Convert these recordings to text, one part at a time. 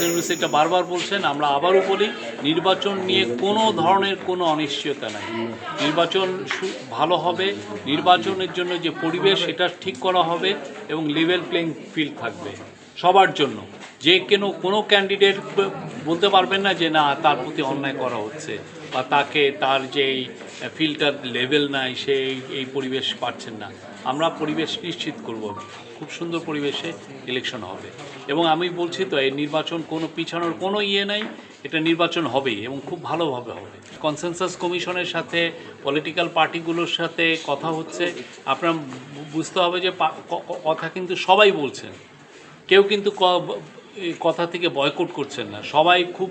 হোসেন ইউনূস এটা বারবার বলছেন, আমরা আবারও বলি নির্বাচন নিয়ে কোনো ধরনের কোনো অনিশ্চয়তা নাই। নির্বাচন ভালো হবে, নির্বাচনের জন্য যে পরিবেশ সেটা ঠিক করা হবে এবং লেভেল প্লেইং ফিল্ড থাকবে সবার জন্য। যে কোনো ক্যান্ডিডেট বলতে পারবেন না যে না তার প্রতি অন্যায় করা হচ্ছে বা তার যেই ফিল্টার লেভেল নাই সে এই পরিবেশ পাচ্ছেন না। আমরা পরিবেশ নিশ্চিত করব, খুব সুন্দর পরিবেশে ইলেকশন হবে। এবং আমি বলছি তো এই নির্বাচন কোনো পিছানোর কোনো নাই, এটা নির্বাচন হবেই এবং খুব ভালোভাবে হবে। কনসেনসাস কমিশনের সাথে পলিটিক্যাল পার্টিগুলোর সাথে কথা হচ্ছে। আপনার বুঝতে হবে যে কথা কিন্তু সবাই বলছেন, কেউ কিন্তু কথা থেকে বয়কট করছেন না, সবাই খুব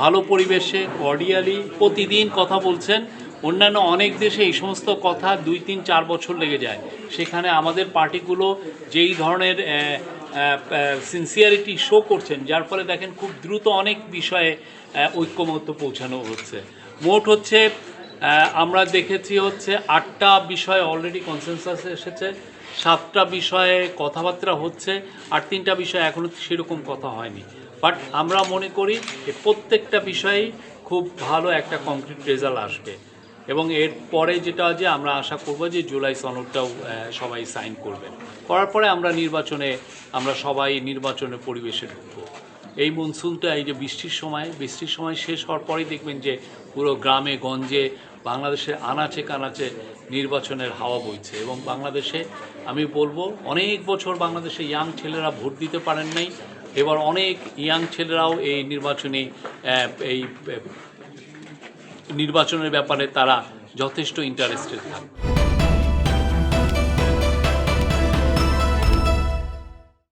ভালো পরিবেশে কর্ডিয়ালি প্রতিদিন কথা বলছেন। অন্যান্য অনেক দেশে এই সমস্ত কথা 2, 3, 4 বছর লেগে যায়। সেখানে আমাদের পার্টিগুলো যেই ধরনের সিনসিয়ারিটি শো করছেন, যার ফলে দেখেন খুব দ্রুত অনেক বিষয়ে ঐক্যমত্য পৌঁছানো হচ্ছে। মোট হচ্ছে আমরা দেখেছি হচ্ছে 8টা বিষয়ে অলরেডি কনসেনসাসে এসেছে, 7টা বিষয়ে কথাবার্তা হচ্ছে, আর 3টা বিষয়ে এখনও সেরকম কথা হয়নি। বাট আমরা মনে করি যে প্রত্যেকটা বিষয়েই খুব ভালো একটা কংক্রিট রেজাল্ট আসবে এবং এর পরে যেটা যে আমরা আশা করব যে জুলাই সনদটাও সবাই সাইন করবেন। করার পরে আমরা সবাই নির্বাচনের পরিবেশে ঢুকব। এই মনসুনটা এই যে বৃষ্টির সময় শেষ হওয়ার পরেই দেখবেন যে পুরো গ্রামে গঞ্জে বাংলাদেশের আনাচে কানাচে নির্বাচনের হাওয়া বইছে। এবং বাংলাদেশে আমি বলবো অনেক বছর বাংলাদেশে ইয়াং ছেলেরা ভোট দিতে পারেন নাই, এবার অনেক ইয়াং ছেলেরাও এই নির্বাচনের ব্যাপারে তারা যথেষ্ট ইন্টারেস্টেড থাকবে।